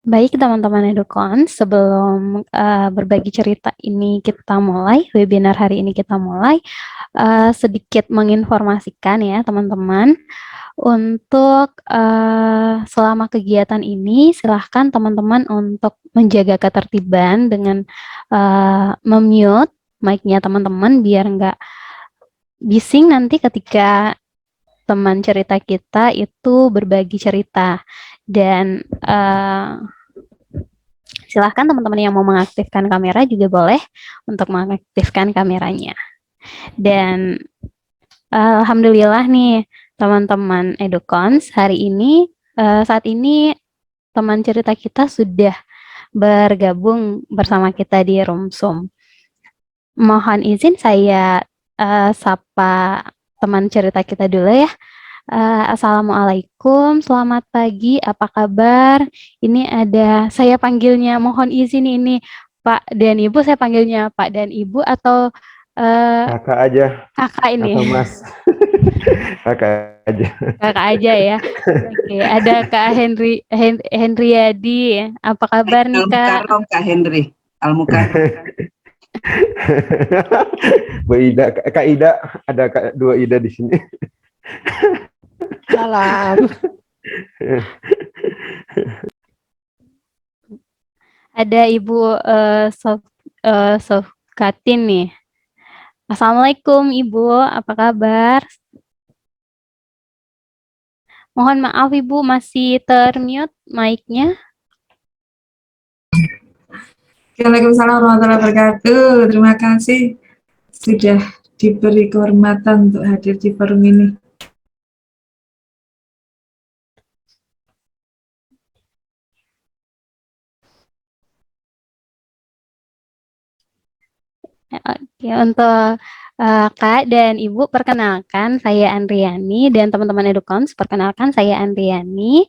Baik teman-teman Edukon, sebelum berbagi cerita ini kita mulai, webinar hari ini kita mulai, sedikit menginformasikan ya teman-teman, untuk selama kegiatan ini silahkan teman-teman untuk menjaga ketertiban dengan memute mic-nya teman-teman biar nggak bising nanti ketika teman cerita kita itu berbagi cerita. Dan silahkan teman-teman yang mau mengaktifkan kamera juga boleh untuk mengaktifkan kameranya. Dan alhamdulillah nih teman-teman Edukons, hari ini saat ini teman cerita kita sudah bergabung bersama kita di room Zoom. Mohon izin saya sapa teman cerita kita dulu ya. Assalamualaikum, selamat pagi, apa kabar? Ini ada, saya panggilnya, mohon izin ini Pak dan Ibu, saya panggilnya Pak dan Ibu atau Kakak aja kakak ini? atau Mas. Kakak aja. Kakak aja ya. Oke, ada Kak Hendriyadi. Apa kabar nih Kak? Al-Mukarram Kak Henry. Al-Mukarram. Bu Ida, Kak Ida, ada dua Ida di sini. Salam. Ada Ibu Sofkatin nih. Assalamualaikum Ibu, apa kabar? Mohon maaf Ibu, masih termute mic-nya. Waalaikumsalam warahmatullahi wabarakatuh. Terima kasih sudah diberi kehormatan untuk hadir di forum ini. Oke, untuk Kak dan Ibu, perkenalkan saya Andriani dan teman-teman Edukons, perkenalkan saya Andriani.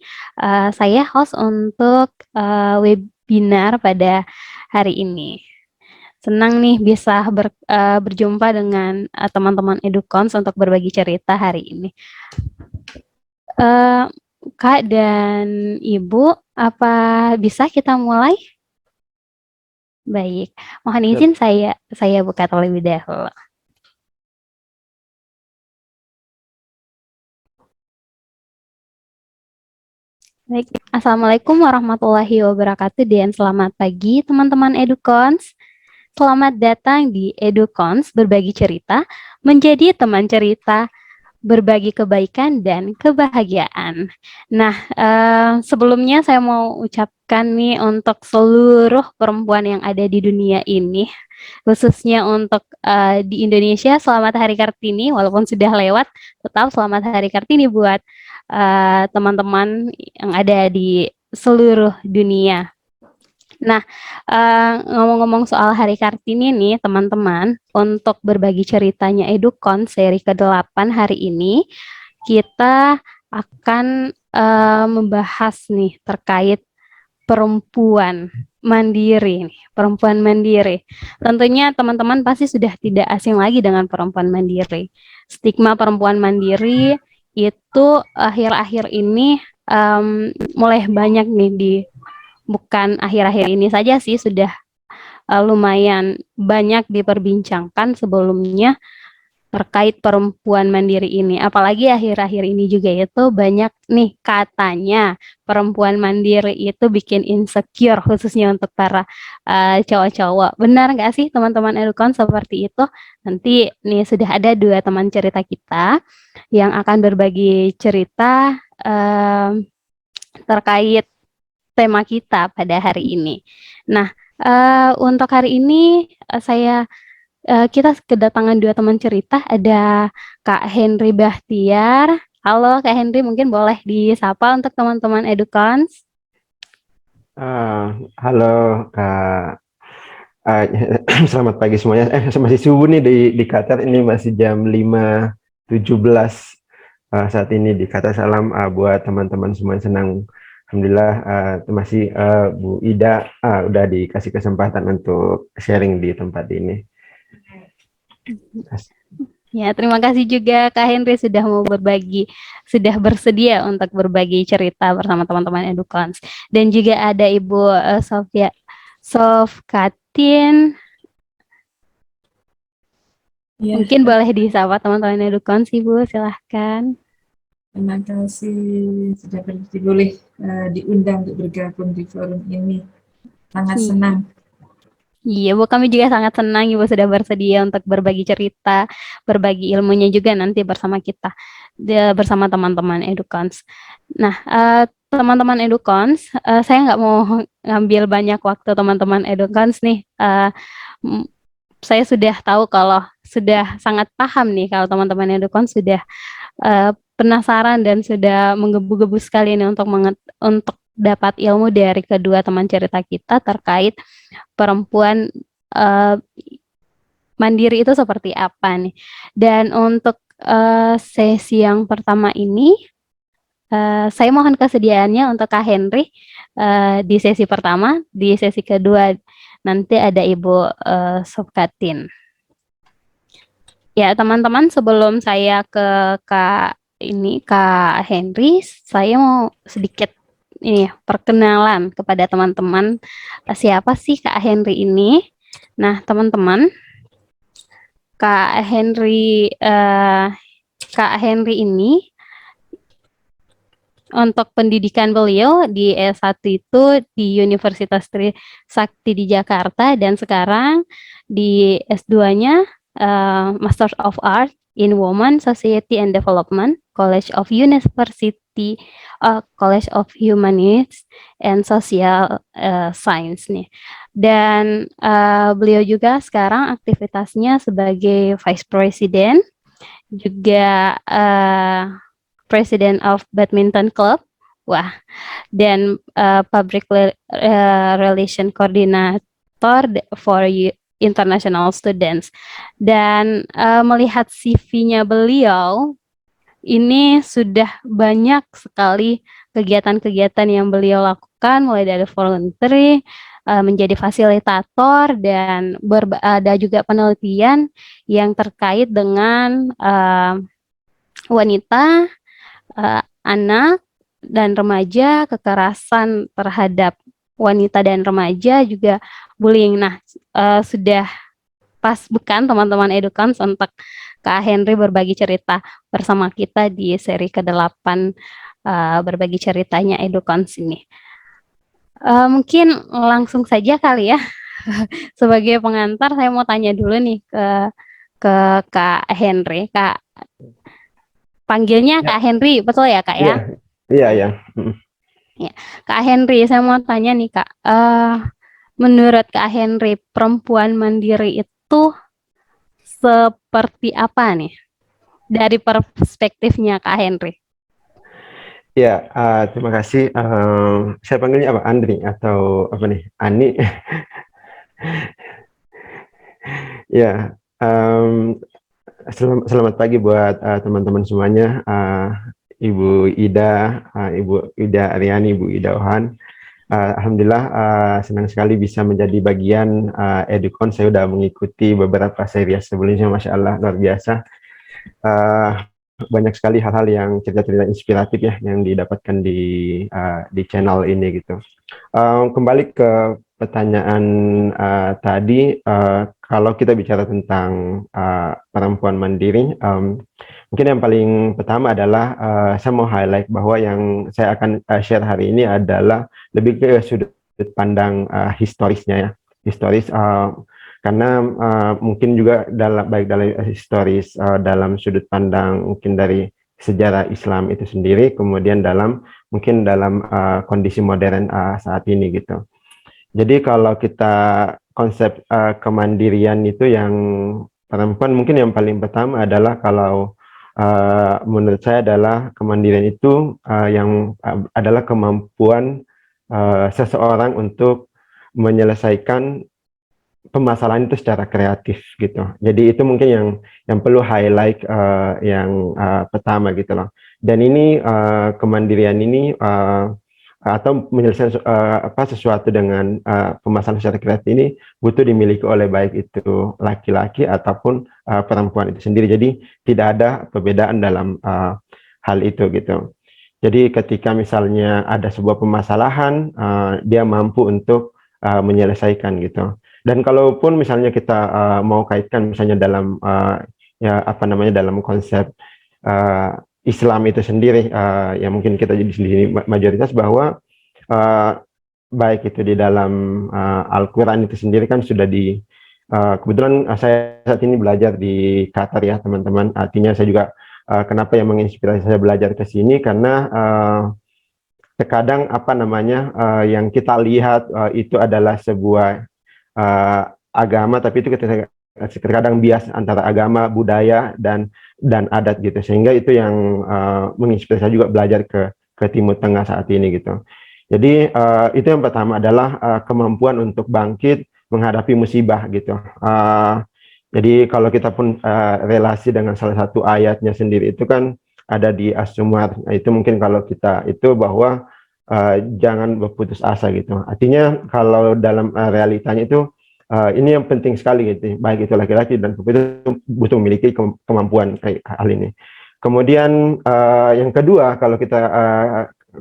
Saya host untuk webinar pada hari ini. Senang nih bisa berjumpa dengan teman-teman Edukons untuk berbagi cerita hari ini. Kak dan Ibu, apa bisa kita mulai? Baik, mohon izin saya buka terlebih dahulu. Baik, Assalamualaikum warahmatullahi wabarakatuh dan selamat pagi teman-teman Edukons. Selamat datang di Edukons berbagi cerita, menjadi teman cerita, berbagi kebaikan dan kebahagiaan. Nah, sebelumnya saya mau ucapkan nih untuk seluruh perempuan yang ada di dunia ini, khususnya untuk di Indonesia, selamat Hari Kartini, walaupun sudah lewat, tetap selamat Hari Kartini buat teman-teman yang ada di seluruh dunia. Nah, ngomong-ngomong soal Hari Kartini nih, teman-teman, untuk berbagi ceritanya Edukon seri ke-8 hari ini, kita akan membahas nih terkait perempuan mandiri. Perempuan mandiri. Tentunya teman-teman pasti sudah tidak asing lagi dengan perempuan mandiri. Stigma perempuan mandiri itu akhir-akhir ini mulai banyak nih bukan akhir-akhir ini saja sih, sudah lumayan banyak diperbincangkan sebelumnya terkait perempuan mandiri ini. Apalagi akhir-akhir ini juga itu banyak nih katanya perempuan mandiri itu bikin insecure khususnya untuk para cowok-cowok. Benar nggak sih teman-teman Edukon seperti itu? Nanti nih sudah ada dua teman cerita kita yang akan berbagi cerita terkait tema kita pada hari ini. Nah, untuk hari ini kita kedatangan dua teman cerita, ada Kak Henry Bahtiar. Halo Kak Henry, mungkin boleh disapa untuk teman-teman Edukons. Halo Kak. Selamat pagi semuanya. Masih subuh nih di Qatar, ini masih jam 5.17 saat ini di Qatar. Salam buat teman-teman semua, senang. Alhamdulillah masih Bu Ida udah dikasih kesempatan untuk sharing di tempat ini. Ya, terima kasih juga Kak Henry sudah mau berbagi, sudah bersedia untuk berbagi cerita bersama teman-teman Edukons. Dan juga ada Ibu Sofia Sofkatin. Ya, Mungkin boleh disapa teman-teman Edukons, Ibu, silahkan. terima kasih sudah boleh diundang untuk bergabung di forum ini. Sangat senang. Iya, Bu, kami juga sangat senang Ibu sudah bersedia untuk berbagi cerita, berbagi ilmunya juga nanti bersama kita, bersama teman-teman Edukons. Nah, teman-teman Edukons, saya nggak mau ngambil banyak waktu teman-teman Edukons nih. Saya sudah tahu kalau sudah sangat paham nih kalau teman-teman Edukons sudah penasaran dan sudah menggebu-gebu sekali nih untuk dapat ilmu dari kedua teman cerita kita terkait perempuan mandiri itu seperti apa nih. Dan untuk sesi yang pertama ini, saya mohon kesediaannya untuk Kak Henry di sesi pertama, di sesi kedua nanti ada Ibu Sofkatin. Ya, teman-teman, sebelum saya ke Kak Henry, saya mau sedikit ini perkenalan kepada teman-teman siapa sih Kak Henry ini. Nah, teman-teman, Kak Henry ini untuk pendidikan beliau di S1 itu di Universitas Trisakti di Jakarta dan sekarang di S2-nya Master of Art in Women, Society and Development, College of Humanities and Social Science nih. Dan beliau juga sekarang aktivitasnya sebagai Vice President, juga President of Badminton Club, wah, dan Public Relation Coordinator for International Students. Dan melihat CV-nya beliau, ini sudah banyak sekali kegiatan-kegiatan yang beliau lakukan, mulai dari voluntary, menjadi fasilitator, dan ada juga penelitian yang terkait dengan wanita, anak, dan remaja, kekerasan terhadap wanita dan remaja, juga bullying. Nah, sudah pas bukan teman-teman Edukans untuk Kak Henry berbagi cerita bersama kita di seri ke-8 berbagi ceritanya Edukans ini. Mungkin langsung saja kali ya. Sebagai pengantar saya mau tanya dulu nih ke Kak Henry. Kak, panggilnya Kak Henry, betul ya Kak ya? Iya, iya. Ya. Kak Henry, saya mau tanya nih Kak, menurut Kak Henry, perempuan mandiri itu seperti apa nih dari perspektifnya Kak Henry? Ya, terima kasih. Saya panggilnya apa? Andri atau apa nih? Ani. Ya, selamat pagi buat teman-teman semuanya. Ibu Ida, Ibu Ida Aryani, Ibu Ida Ohan. Alhamdulillah senang sekali bisa menjadi bagian Edukon. Saya sudah mengikuti beberapa seri sebelumnya, Masya Allah, luar biasa. Banyak sekali hal-hal yang cerita-cerita inspiratif ya yang didapatkan di channel ini gitu. Kembali ke pertanyaan tadi, kalau kita bicara tentang perempuan mandiri, mungkin yang paling pertama adalah saya mau highlight bahwa yang saya akan share hari ini adalah lebih ke sudut pandang historisnya ya, historis. Karena mungkin juga baik dalam historis, dalam sudut pandang mungkin dari sejarah Islam itu sendiri, kemudian mungkin dalam kondisi modern saat ini gitu. Jadi kalau kita konsep kemandirian itu yang perempuan, mungkin yang paling pertama adalah kalau menurut saya adalah kemandirian itu yang adalah kemampuan seseorang untuk menyelesaikan permasalahan itu secara kreatif gitu. Jadi itu mungkin yang perlu highlight yang pertama gitu loh. Dan ini kemandirian ini atau menyelesaikan sesuatu dengan permasalahan secara kreatif ini butuh dimiliki oleh baik itu laki-laki ataupun perempuan itu sendiri. Jadi tidak ada perbedaan dalam hal itu gitu. Jadi ketika misalnya ada sebuah permasalahan, dia mampu untuk menyelesaikan gitu. Dan kalaupun misalnya kita mau kaitkan misalnya dalam dalam konsep Islam itu sendiri, yang mungkin kita jadi sendiri mayoritas bahwa baik itu di dalam Al-Quran itu sendiri kan sudah kebetulan saya saat ini belajar di Qatar ya teman-teman, artinya saya juga kenapa yang menginspirasi saya belajar ke sini karena terkadang yang kita lihat itu adalah sebuah agama, tapi itu terkadang bias antara agama, budaya dan adat gitu, sehingga itu yang menginspirasi saya juga belajar ke Timur Tengah saat ini gitu. Jadi itu yang pertama adalah kemampuan untuk bangkit menghadapi musibah gitu. Jadi kalau kita pun relasi dengan salah satu ayatnya sendiri itu kan ada di As-Zumar. Nah, itu mungkin kalau kita itu bahwa jangan berputus asa gitu. Artinya kalau dalam realitanya itu ini yang penting sekali gitu, baik itu laki-laki dan perempuan itu butuh memiliki kemampuan kayak hal ini. Kemudian yang kedua, kalau kita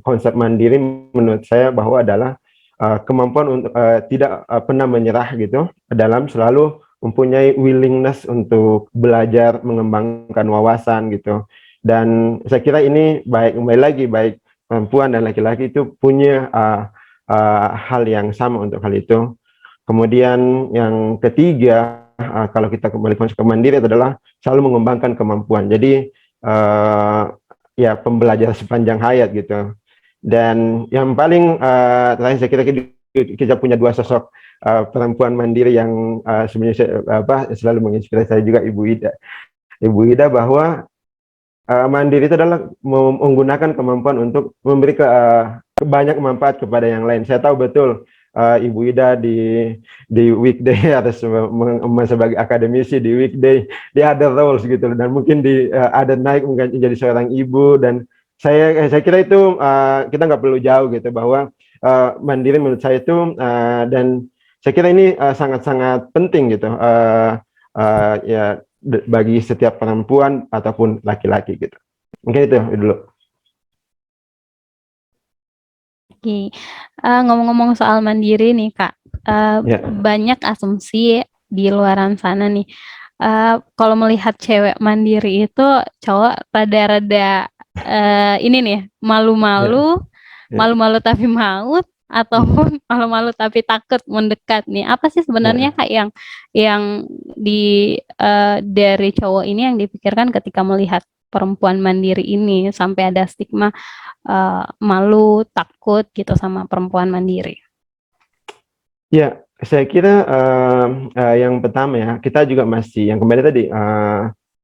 konsep mandiri menurut saya bahwa adalah kemampuan untuk tidak pernah menyerah gitu, dalam selalu mempunyai willingness untuk belajar, mengembangkan wawasan gitu. Dan saya kira ini kembali baik perempuan dan laki-laki itu punya hal yang sama untuk hal itu. Kemudian yang ketiga, kalau kita kembali konsep mandiri adalah selalu mengembangkan kemampuan. Jadi ya pembelajaran sepanjang hayat gitu. Dan yang paling terakhir saya kira kita punya dua sosok perempuan mandiri yang sebenarnya selalu menginspirasi saya juga, Ibu Ida. Ibu Ida bahwa mandiri itu adalah menggunakan kemampuan untuk memberi banyak manfaat kepada yang lain. Saya tahu betul Ibu Ida di weekday atau sebagai akademisi di weekday dia ada roles gitu, dan mungkin ada naik menjadi seorang ibu, dan saya kira itu kita nggak perlu jauh gitu bahwa mandiri menurut saya itu dan saya kira ini sangat-sangat penting gitu ya bagi setiap perempuan ataupun laki-laki gitu. Mungkin itu dulu. Oke, ngomong-ngomong soal mandiri nih Kak, Ya. banyak asumsi di luaran sana nih. Kalau melihat cewek mandiri itu cowok rada-rada ini nih malu-malu, Ya. malu-malu tapi maut, ataupun malu-malu tapi takut mendekat nih. Apa sih sebenarnya Kak yang dari cowok ini yang dipikirkan ketika melihat perempuan mandiri ini sampai ada stigma malu, takut gitu sama perempuan mandiri? Ya, saya kira yang pertama ya, kita juga masih, yang kembali tadi,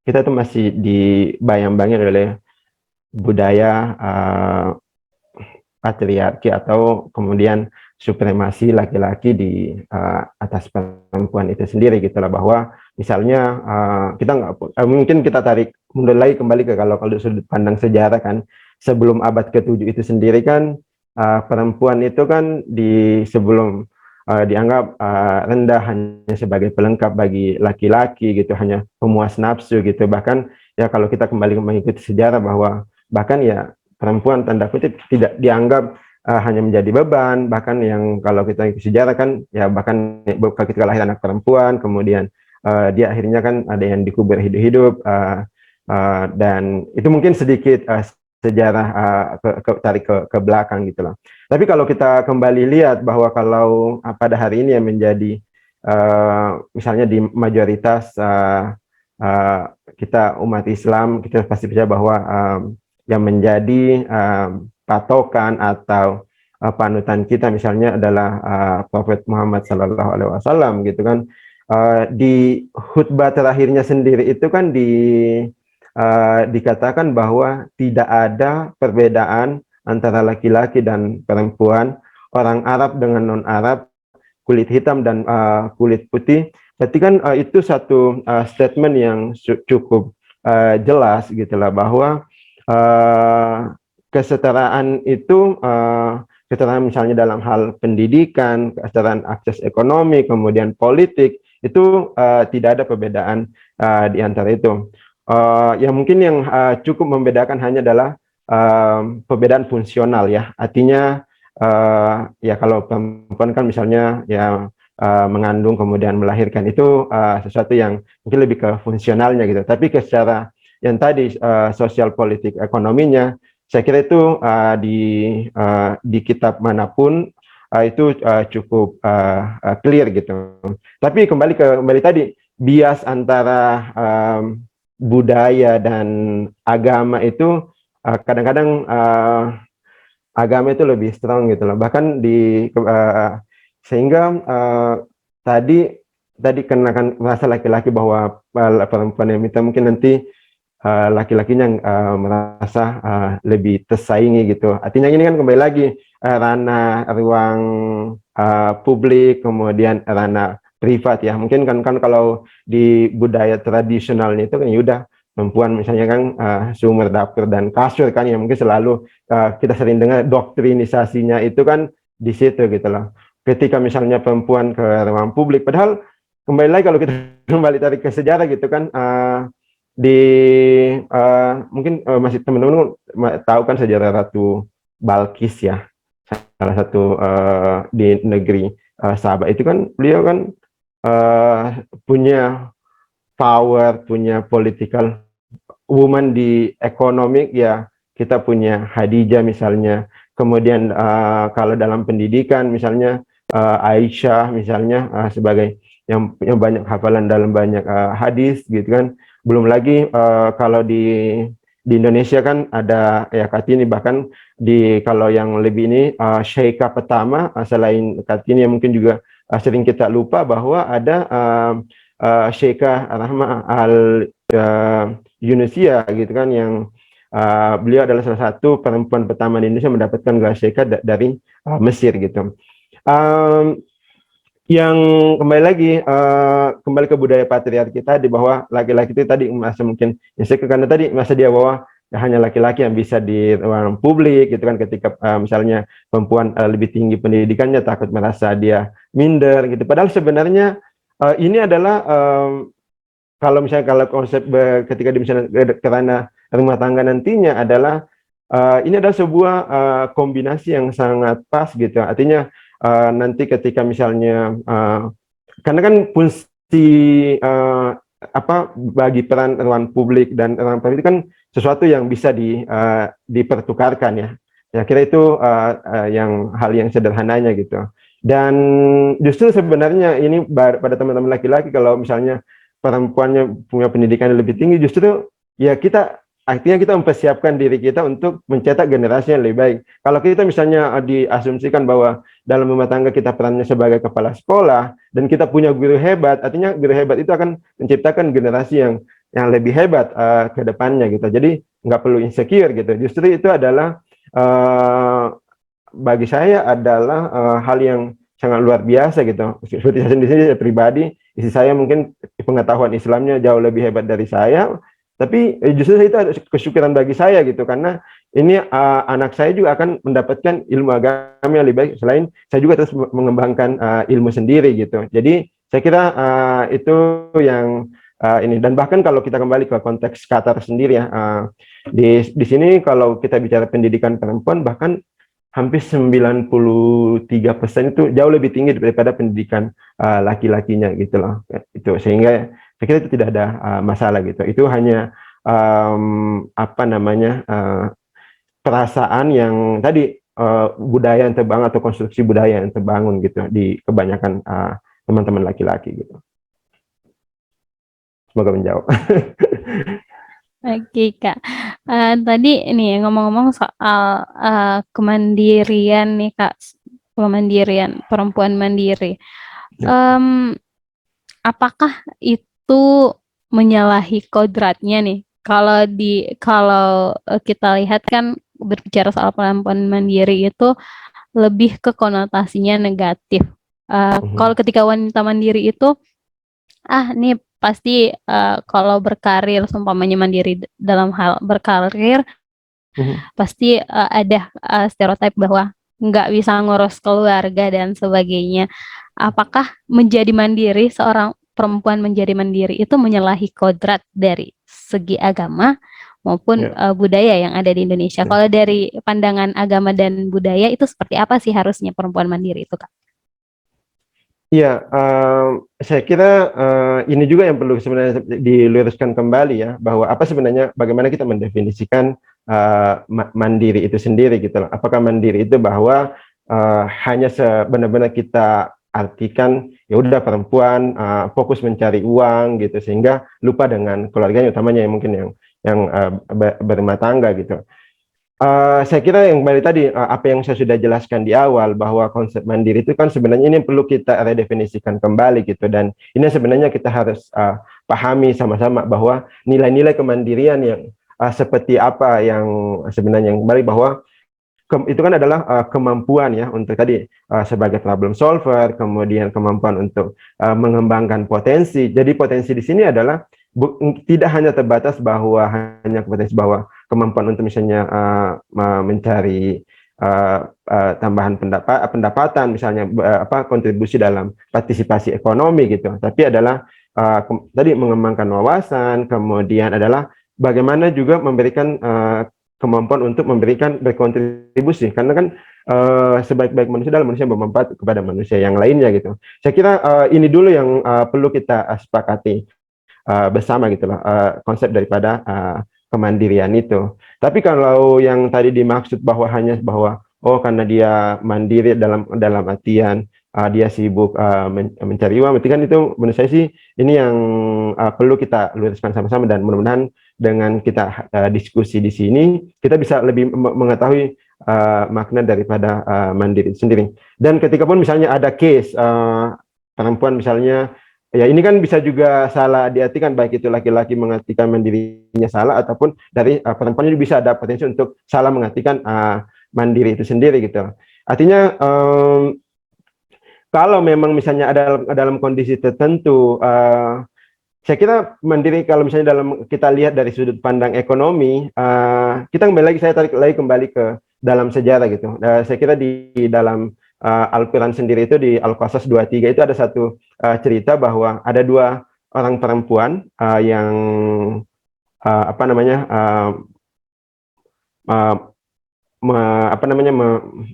kita tuh masih dibayang-bayangin oleh budaya patriarki atau kemudian supremasi laki-laki di atas perempuan itu sendiri gitu lah, bahwa misalnya kita nggak mungkin kita tarik mundur lagi kembali ke kalau sudut pandang sejarah kan, sebelum abad ke-7 itu sendiri kan perempuan itu kan sebelum dianggap rendah hanya sebagai pelengkap bagi laki-laki gitu, hanya pemuas nafsu gitu. Bahkan ya kalau kita kembali mengikuti sejarah bahwa bahkan ya perempuan tanda kutip tidak dianggap hanya menjadi beban, bahkan yang kalau kita ikut sejarah kan ya bahkan ketika lahir anak perempuan kemudian dia akhirnya kan ada yang dikubur hidup-hidup, dan itu mungkin sedikit sejarah tarik ke belakang gitu loh. Tapi kalau kita kembali lihat bahwa kalau pada hari ini yang menjadi misalnya di mayoritas kita umat Islam, kita pasti percaya bahwa yang menjadi patokan atau panutan kita misalnya adalah Prophet Muhammad SAW gitu kan. Di khutbah terakhirnya sendiri itu kan dikatakan bahwa tidak ada perbedaan antara laki-laki dan perempuan, orang Arab dengan non-Arab, kulit hitam dan kulit putih. Berarti kan itu satu statement yang cukup jelas gitulah, bahwa kesetaraan itu kesetaraan misalnya dalam hal pendidikan, kesetaraan akses ekonomi, kemudian politik, itu tidak ada perbedaan di antara itu. Yang mungkin yang cukup membedakan hanya adalah perbedaan fungsional ya. Artinya ya kalau perempuan kan misalnya ya mengandung kemudian melahirkan itu sesuatu yang mungkin lebih ke fungsionalnya gitu. Tapi secara yang tadi sosial politik ekonominya, saya kira itu di kitab manapun itu cukup clear gitu. Tapi kembali tadi bias antara budaya dan agama itu kadang-kadang agama itu lebih strong gitu loh. Bahkan sehingga tadi kenakan merasa laki-laki bahwa perempuan yang minta mungkin nanti laki-lakinya merasa lebih tersaingi gitu. Artinya ini kan kembali lagi ranah ruang publik, kemudian ranah privat ya. Mungkin kan kalau di budaya tradisionalnya itu kan ya udah perempuan misalnya kan sumber dapur dan kasur kan yang mungkin selalu kita sering dengar doktrinisasinya itu kan di situ gitu loh. Ketika misalnya perempuan ke ruang publik, padahal kembali lagi kalau kita kembali tarik ke sejarah gitu kan mungkin masih teman-teman tahu kan sejarah Ratu Balkis ya, salah satu di negeri Sabah itu kan beliau kan punya power, punya political woman di ekonomi ya. Kita punya Khadijah misalnya, kemudian kalau dalam pendidikan misalnya Aisyah misalnya sebagai yang punya banyak hafalan dalam banyak hadis gitu kan. Belum lagi kalau di Indonesia kan ada ya Kartini, bahkan kalau yang lebih ini Syeikha pertama selain Kartini yang mungkin juga sering kita lupa bahwa ada Syeikha Rahma al Yunusia gitu kan, yang beliau adalah salah satu perempuan pertama di Indonesia mendapatkan gelar Syeikha dari Mesir gitu. Yang kembali lagi kembali ke budaya patriarki tadi bahwa laki-laki itu tadi merasa mungkin insecure karena tadi merasa dia bahwa ya hanya laki-laki yang bisa di ruang publik gitu kan, ketika misalnya perempuan lebih tinggi pendidikannya takut merasa dia minder gitu. Padahal sebenarnya ini adalah kalau konsep ketika misalnya kerana rumah tangga nantinya adalah ini adalah sebuah kombinasi yang sangat pas gitu. Artinya nanti ketika misalnya karena kan fungsi bagi peran ruang publik dan ruang pribadi itu kan sesuatu yang bisa dipertukarkan ya. Ya kira itu hal yang sederhananya gitu. Dan justru sebenarnya ini pada teman-teman laki-laki, kalau misalnya perempuannya punya pendidikan yang lebih tinggi, justru ya artinya kita mempersiapkan diri kita untuk mencetak generasi yang lebih baik. Kalau kita misalnya diasumsikan bahwa dalam rumah tangga kita perannya sebagai kepala sekolah dan kita punya guru hebat, artinya guru hebat itu akan menciptakan generasi yang lebih hebat ke depannya gitu. Jadi nggak perlu insecure gitu. Justru itu adalah bagi saya adalah hal yang sangat luar biasa gitu. Seperti saya sendiri pribadi, istri saya mungkin pengetahuan Islamnya jauh lebih hebat dari saya. Tapi justru itu ada kesyukuran bagi saya gitu, karena ini anak saya juga akan mendapatkan ilmu agama yang lebih baik, selain saya juga terus mengembangkan ilmu sendiri gitu. Jadi saya kira itu yang ini, dan bahkan kalau kita kembali ke konteks Qatar sendiri ya, di sini kalau kita bicara pendidikan perempuan bahkan hampir 93% itu jauh lebih tinggi daripada pendidikan laki-lakinya gitu loh. Itu sehingga saya kira itu tidak ada masalah gitu. Itu hanya perasaan yang tadi budaya yang terbangun atau konstruksi budaya yang terbangun gitu di kebanyakan teman-teman laki-laki gitu. Semoga menjawab. Oke Kak, tadi ini ngomong-ngomong soal kemandirian nih Kak, kemandirian perempuan mandiri. Apakah itu menyalahi kodratnya nih? Kalau kita lihat kan berbicara soal perempuan mandiri itu lebih ke konotasinya negatif. Kalau ketika wanita mandiri itu nih pasti kalau berkarir, seumpamanya mandiri dalam hal berkarir, pasti ada stereotip bahwa nggak bisa ngurus keluarga dan sebagainya. Apakah menjadi mandiri, seorang perempuan menjadi mandiri itu menyalahi kodrat dari segi agama maupun Ya. budaya yang ada di Indonesia? Ya. Kalau dari pandangan agama dan budaya itu seperti apa sih harusnya perempuan mandiri itu, Kak? Iya, saya kira ini juga yang perlu sebenarnya diluruskan kembali ya, bahwa apa sebenarnya bagaimana kita mendefinisikan mandiri itu sendiri gitu loh. Apakah mandiri itu bahwa hanya benar-benar kita artikan ya udah perempuan fokus mencari uang gitu sehingga lupa dengan keluarganya, utamanya yang mungkin yang berumah tangga gitu. Saya kira yang kembali tadi apa yang saya sudah jelaskan di awal bahwa konsep mandiri itu kan sebenarnya ini perlu kita redefinisikan kembali gitu, dan ini sebenarnya kita harus pahami sama-sama bahwa nilai-nilai kemandirian yang seperti apa yang sebenarnya, yang kembali bahwa itu kan adalah kemampuan ya untuk tadi sebagai problem solver, kemudian kemampuan untuk mengembangkan potensi. Jadi potensi di sini adalah tidak hanya terbatas bahwa hanya potensi bahwa kemampuan untuk misalnya mencari tambahan pendapatan, misalnya kontribusi dalam partisipasi ekonomi gitu, tapi adalah tadi mengembangkan wawasan, kemudian adalah bagaimana juga memberikan kemampuan untuk berkontribusi, karena kan sebaik-baik manusia adalah manusia yang bermanfaat kepada manusia yang lainnya gitu. Saya kira ini dulu yang perlu kita sepakati bersama gitu loh, konsep daripada kemandirian itu. Tapi kalau yang tadi dimaksud bahwa hanya bahwa karena dia mandiri dalam artian dia sibuk mencari uang, berarti kan itu menurut saya sih ini yang perlu kita luruskan sama-sama, dan mudah-mudahan dengan kita diskusi di sini kita bisa lebih mengetahui makna daripada mandiri itu sendiri. Dan ketika pun misalnya ada case perempuan misalnya, ya ini kan bisa juga salah diartikan, baik itu laki-laki mengartikan mandirinya salah ataupun dari perempuannya bisa ada potensi untuk salah mengartikan mandiri itu sendiri gitu. Artinya kalau memang misalnya ada dalam kondisi tertentu, saya kira mandiri kalau misalnya kita lihat dari sudut pandang ekonomi, kita saya tarik lagi kembali ke dalam sejarah gitu. Saya kira di dalam Al-Quran sendiri itu di Al-Qasas 23 itu ada satu cerita bahwa ada dua orang perempuan yang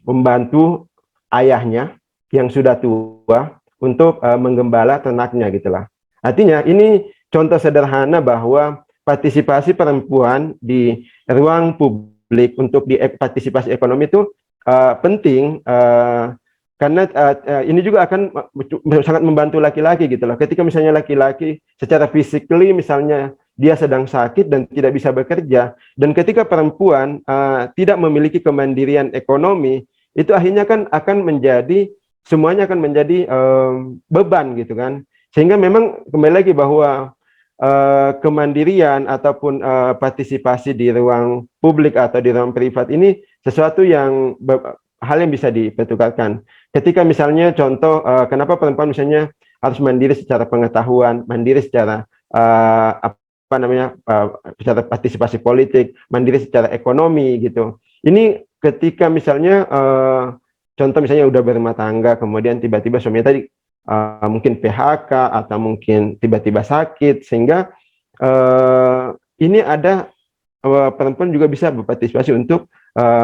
membantu ayahnya yang sudah tua untuk menggembala ternaknya gitulah. Artinya ini contoh sederhana bahwa partisipasi perempuan di ruang publik untuk di partisipasi ekonomi itu penting, karena ini juga akan sangat membantu laki-laki gitu loh. Ketika misalnya laki-laki secara physically misalnya dia sedang sakit dan tidak bisa bekerja, dan ketika perempuan tidak memiliki kemandirian ekonomi, itu akhirnya kan akan menjadi semuanya akan menjadi beban gitu kan. Sehingga memang kembali lagi bahwa kemandirian ataupun partisipasi di ruang publik atau di ruang privat ini sesuatu yang hal yang bisa dipertukarkan. Ketika misalnya contoh kenapa perempuan misalnya harus mandiri secara pengetahuan, mandiri secara secara partisipasi politik, mandiri secara ekonomi gitu. Ini ketika misalnya contoh misalnya udah berumah tangga, kemudian tiba-tiba suaminya tadi mungkin PHK atau mungkin tiba-tiba sakit, sehingga ini ada perempuan juga bisa berpartisipasi untuk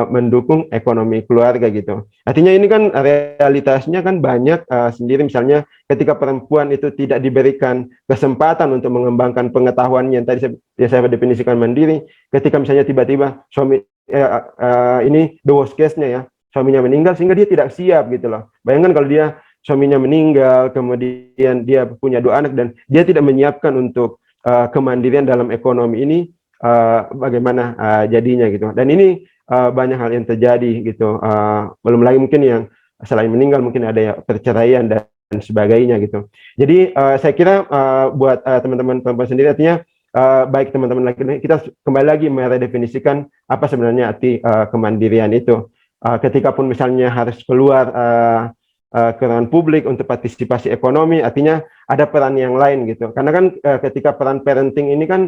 mendukung ekonomi keluarga gitu. Artinya ini kan realitasnya kan banyak sendiri, misalnya ketika perempuan itu tidak diberikan kesempatan untuk mengembangkan pengetahuannya yang tadi saya definisikan mandiri, ketika misalnya tiba-tiba suami ini the worst case-nya ya, suaminya meninggal sehingga dia tidak siap gitu loh. Bayangkan kalau dia suaminya meninggal, kemudian dia punya dua anak dan dia tidak menyiapkan untuk kemandirian dalam ekonomi ini, bagaimana jadinya gitu. Dan ini banyak hal yang terjadi gitu. Belum lagi mungkin yang selain meninggal mungkin ada ya perceraian dan sebagainya gitu. Jadi saya kira buat teman-teman perempuan sendiri, artinya baik teman-teman laki-laki, kita kembali lagi meredefinisikan apa sebenarnya arti kemandirian itu. Ketika pun misalnya harus keluar ke ruang publik untuk partisipasi ekonomi, artinya ada peran yang lain gitu. Karena kan ketika peran parenting ini kan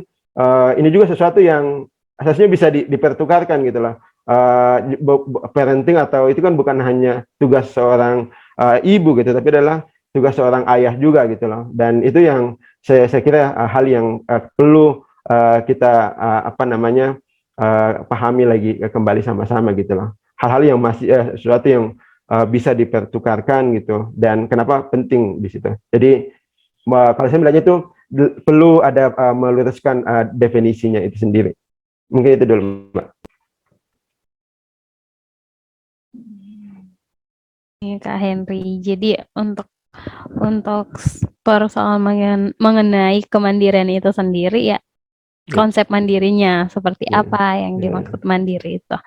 ini juga sesuatu yang asasnya bisa dipertukarkan gitu lah. parenting atau itu kan bukan hanya tugas seorang ibu gitu, tapi adalah tugas seorang ayah juga gitu loh. Dan itu yang saya kira hal yang perlu kita pahami lagi kembali sama-sama gitu loh. Hal-hal yang masih sesuatu yang bisa dipertukarkan gitu, dan kenapa penting di situ. Jadi kalau saya melihatnya itu perlu ada meluruskan definisinya itu sendiri. Mungkin itu dulu, Mbak. Ya, Kak Henry. Jadi untuk persoalan mengenai kemandirian itu sendiri ya, konsep mandirinya seperti apa yang dimaksud mandiri itu.